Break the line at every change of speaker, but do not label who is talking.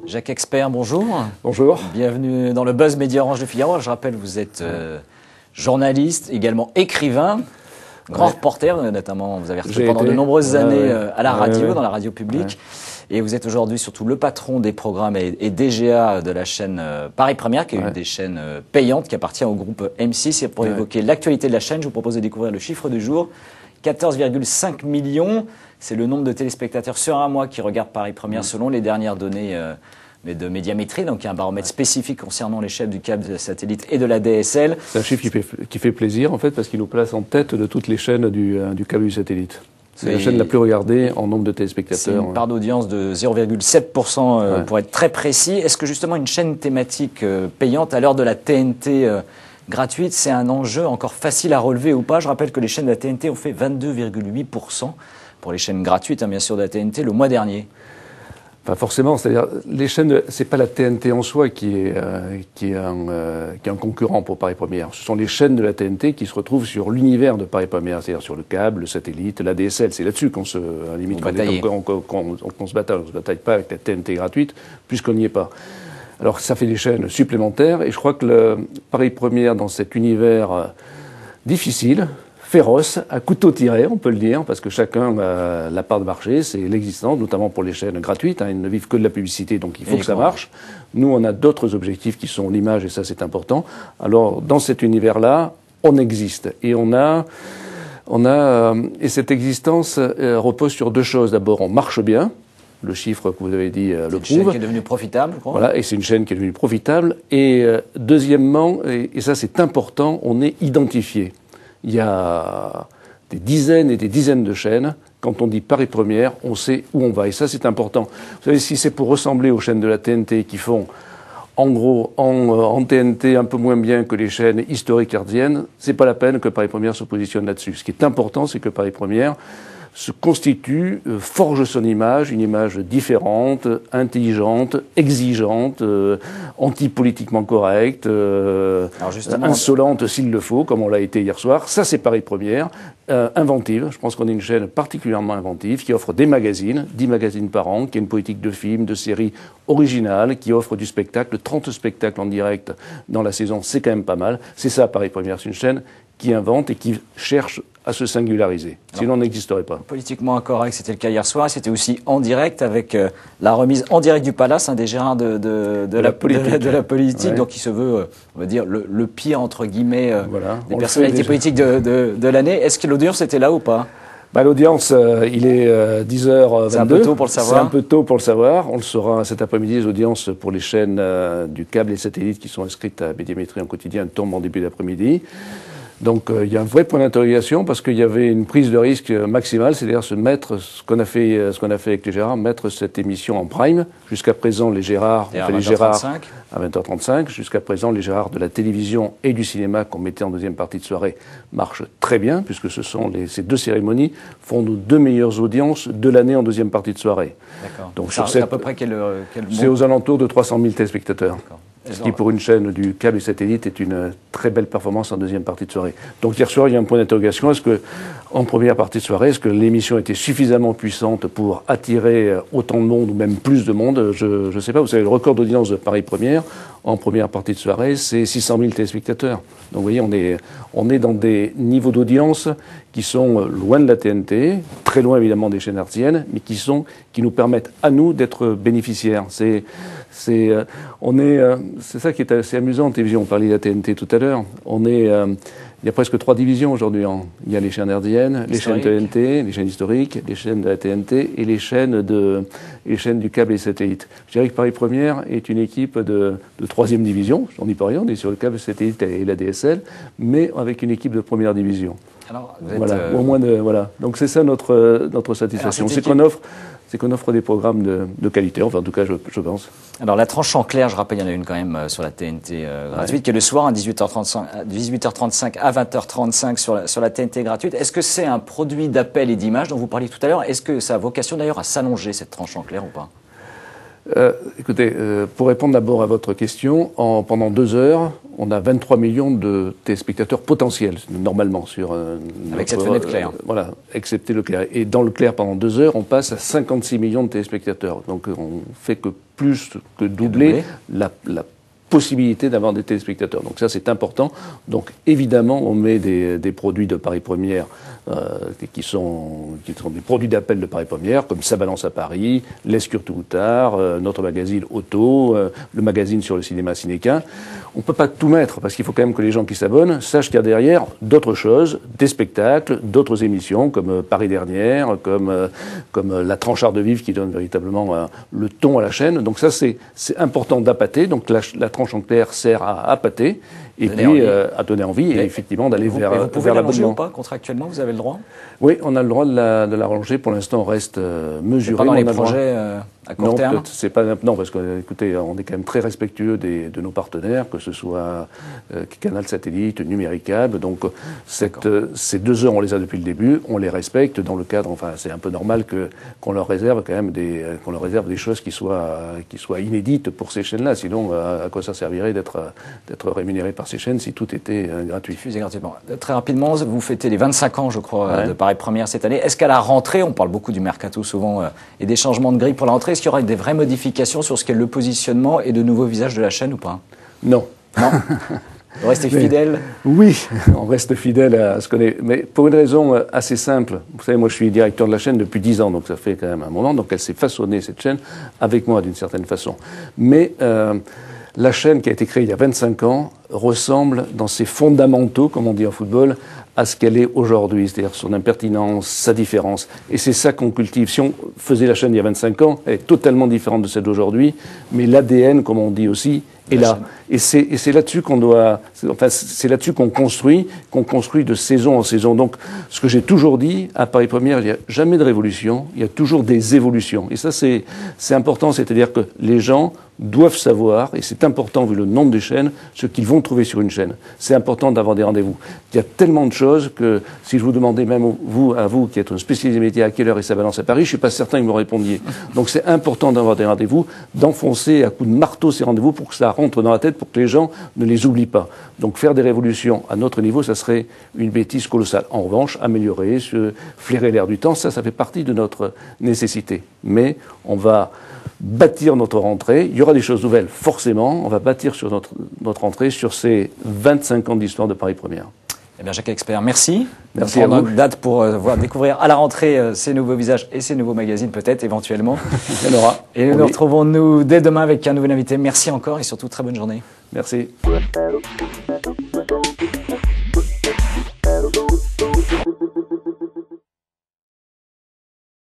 Jacques Expert, bonjour.
Bonjour.
Bienvenue dans le Buzz Média Orange de Figaro. Je rappelle, vous êtes journaliste, également écrivain, grand reporter, notamment vous avez reçu pendant de nombreuses années à la radio, dans la radio publique. Et vous êtes aujourd'hui surtout le patron des programmes et DGA de la chaîne Paris Première, qui est une des chaînes payantes qui appartient au groupe M6. Et pour évoquer l'actualité de la chaîne, je vous propose de découvrir le chiffre du jour. 14,5 millions, c'est le nombre de téléspectateurs sur un mois qui regardent Paris Première selon les dernières données de Médiamétrie, donc il y a un baromètre spécifique concernant les chaînes du câble, de la satellite et de la DSL.
C'est un chiffre qui fait plaisir en fait parce qu'il nous place en tête de toutes les chaînes du câble et du satellite. C'est la chaîne la plus regardée en nombre de téléspectateurs.
C'est une part d'audience de 0,7% pour être très précis. Est-ce que justement une chaîne thématique payante à l'heure de la TNT gratuite, c'est un enjeu encore facile à relever ou pas? Je rappelle que les chaînes de la TNT ont fait 22,8% pour les chaînes gratuites, bien sûr, de la TNT le mois dernier.
Pas forcément, c'est-à-dire les chaînes, c'est pas la TNT en soi qui est un concurrent pour Paris Première. Ce sont les chaînes de la TNT qui se retrouvent sur l'univers de Paris Première, c'est-à-dire sur le câble, le satellite, la DSL. C'est là-dessus qu'on se limite, qu'on se bataille. On se bataille pas avec la TNT gratuite puisqu'on n'y est pas. Alors ça fait des chaînes supplémentaires et je crois que Paris Première dans cet univers difficile, féroce, à couteau tiré, on peut le dire, parce que chacun a la part de marché, c'est l'existence, notamment pour les chaînes gratuites, ils ne vivent que de la publicité, donc il faut que ça marche. Nous, on a d'autres objectifs qui sont l'image, et ça c'est important. Alors, dans cet univers-là, on existe, et et cette existence repose sur deux choses. D'abord, on marche bien, le chiffre que vous avez dit le prouve.
C'est une chaîne qui est devenue profitable, je crois.
Voilà, et c'est une chaîne qui est devenue profitable, et deuxièmement, et ça c'est important, on est identifié. Il y a des dizaines et des dizaines de chaînes. Quand on dit Paris Première, on sait où on va. Et ça, c'est important. Vous savez, si c'est pour ressembler aux chaînes de la TNT qui font, en gros, en TNT un peu moins bien que les chaînes historiques hertziennes, c'est pas la peine que Paris Première se positionne là-dessus. Ce qui est important, c'est que Paris Première se constitue, forge son image, une image différente, intelligente, exigeante, anti-politiquement correcte, insolente s'il le faut, comme on l'a été hier soir. Ça, c'est Paris Première, inventive. Je pense qu'on est une chaîne particulièrement inventive, qui offre des magazines, 10 magazines par an, qui a une politique de films, de séries originales, qui offre du spectacle, 30 spectacles en direct dans la saison, c'est quand même pas mal. C'est ça, Paris Première, c'est une chaîne qui invente et qui cherche à se singulariser. Sinon, on n'existerait pas.
Politiquement incorrect, c'était le cas hier soir. C'était aussi en direct avec la remise en direct du Palace, des gérants de la politique, donc qui se veut, on va dire, le pire, entre guillemets, des personnalités politiques de l'année. Est-ce que l'audience était là ou pas?
L'audience, il est 10h22.
C'est un peu tôt pour le savoir.
C'est un peu tôt pour le savoir. On le saura cet après-midi. Les audiences pour les chaînes du câble et satellites qui sont inscrites à Médiamétrie en quotidien tombent en début d'après-midi. Donc il y a un vrai point d'interrogation parce qu'il y avait une prise de risque maximale, c'est-à-dire ce qu'on a fait avec les Gérards, mettre cette émission en prime. Jusqu'à présent, les Gérards à 20h35. Jusqu'à présent, les Gérards de la télévision et du cinéma qu'on mettait en deuxième partie de soirée marchent très bien, puisque ces deux cérémonies font nos deux meilleures audiences de l'année en deuxième partie de soirée.
D'accord. Donc c'est à peu près quel
c'est aux alentours de 300 000 téléspectateurs. Ce qui, pour une chaîne du câble et satellite, est une très belle performance en deuxième partie de soirée. Donc hier soir, il y a un point d'interrogation. En première partie de soirée, est-ce que l'émission était suffisamment puissante pour attirer autant de monde ou même plus de monde? Je ne sais pas. Vous savez, le record d'audience de Paris Première, en première partie de soirée, c'est 600 000 téléspectateurs. Donc vous voyez, on est dans des niveaux d'audience qui sont loin de la TNT, très loin évidemment des chaînes hertziennes, mais qui nous permettent à nous d'être bénéficiaires. C'est ça qui est assez amusant en télévision. On parlait de la TNT tout à l'heure. Il y a presque 3 divisions aujourd'hui. Il y a les chaînes hertziennes, les chaînes TNT, les chaînes historiques, les chaînes de la TNT et les chaînes du câble et satellite. Je dirais que Paris Première est une équipe de 3e division. On n'y peut rien, on est sur le câble, satellite et la DSL, mais avec une équipe de première division. Alors, au moins voilà. Donc c'est ça notre satisfaction. C'est qu'on offre des programmes de qualité, enfin en tout cas je pense.
Alors la tranche en clair, je rappelle, il y en a une quand même sur la TNT gratuite, qui est le soir à 18h35 à 20h35 sur la TNT gratuite. Est-ce que c'est un produit d'appel et d'image dont vous parliez tout à l'heure? Est-ce que ça a vocation d'ailleurs à s'allonger, cette tranche en clair, ou pas?
Écoutez, pour répondre d'abord à votre question, pendant 2 heures, on a 23 millions de téléspectateurs potentiels, normalement, sur...
Avec cette fenêtre claire.
Voilà, excepté Leclerc. Et dans Leclerc, pendant 2 heures, on passe à 56 millions de téléspectateurs. Donc on fait que plus que doubler la possibilité d'avoir des téléspectateurs. Donc ça, c'est important. Donc évidemment, on met des produits de Paris Première qui sont des produits d'appel de Paris Première, comme Ça balance à Paris, L'Escure tout ou tard, notre magazine Auto, le magazine sur le cinéma Cinéquin. On peut pas tout mettre, parce qu'il faut quand même que les gens qui s'abonnent sachent qu'il y a derrière d'autres choses, des spectacles, d'autres émissions, comme Paris Dernière, comme La Tranche Art de Vivre, qui donne véritablement le ton à la chaîne. Donc ça, c'est important d'appâter. Donc la tranche en clair sert à appâter. Et puis à donner envie, et effectivement d'aller vers l'abonnement.
Vous pouvez l'allonger ou pas, contractuellement, vous avez le droit?
Oui, on a le droit de la rallonger. Pour l'instant, on reste mesuré.
Pas dans les projets à court terme?
C'est pas maintenant, parce que, écoutez, on est quand même très respectueux de nos partenaires, que ce soit Canal Satellite, Numéricable. Donc ces 2 heures, on les a depuis le début, on les respecte dans le cadre. Enfin, c'est un peu normal qu'on leur réserve quand même des choses qui soient inédites pour ces chaînes-là. Sinon, à quoi ça servirait d'être rémunéré par ces chaînes si tout était gratuit.
Diffusé gratuitement. Très rapidement, vous fêtez les 25 ans, je crois, de Paris Première cette année. Est-ce qu'à la rentrée, on parle beaucoup du mercato souvent, et des changements de grille pour la rentrée, est-ce qu'il y aura des vraies modifications sur ce qu'est le positionnement et de nouveaux visages de la chaîne ou pas?
Non.
Non. Vous restez fidèle?
Oui, on reste fidèle à ce qu'on est. Mais pour une raison assez simple. Vous savez, moi je suis directeur de la chaîne depuis 10 ans, donc ça fait quand même un moment. Donc elle s'est façonnée, cette chaîne, avec moi d'une certaine façon. Mais la chaîne qui a été créée il y a 25 ans ressemble dans ses fondamentaux, comme on dit en football, à ce qu'elle est aujourd'hui, c'est-à-dire son impertinence, sa différence. Et c'est ça qu'on cultive. Si on faisait la chaîne il y a 25 ans, elle est totalement différente de celle d'aujourd'hui, mais l'ADN, comme on dit aussi, est là. Et c'est là-dessus qu'on doit, enfin, c'est là-dessus qu'on construit de saison en saison. Donc, ce que j'ai toujours dit, à Paris Première, il n'y a jamais de révolution, il y a toujours des évolutions. Et ça, c'est important, c'est-à-dire que les gens doivent savoir, et c'est important vu le nombre de chaînes, ce qu'ils vont trouver sur une chaîne. C'est important d'avoir des rendez-vous. Il y a tellement de choses que si je vous demandais même à vous qui êtes un spécialiste des médias, à quelle heure est Ça balance à Paris, je suis pas certain que vous me répondiez. Donc c'est important d'avoir des rendez-vous, d'enfoncer à coups de marteau ces rendez-vous pour que ça rentre dans la tête, pour que les gens ne les oublient pas. Donc faire des révolutions à notre niveau, ça serait une bêtise colossale. En revanche, améliorer, flairer l'air du temps, ça fait partie de notre nécessité. Mais on va bâtir notre rentrée. Il y aura des choses nouvelles, forcément. On va bâtir sur notre rentrée, sur ces 25 ans d'histoire de Paris Première.
Eh bien, Jacques Expert, merci.
Merci à vous.
Notre date pour découvrir à la rentrée ces nouveaux visages et ces nouveaux magazines, peut-être, éventuellement.
Il y en aura.
Et nous nous retrouvons, nous, dès demain avec un nouvel invité. Merci encore et surtout, très bonne journée.
Merci.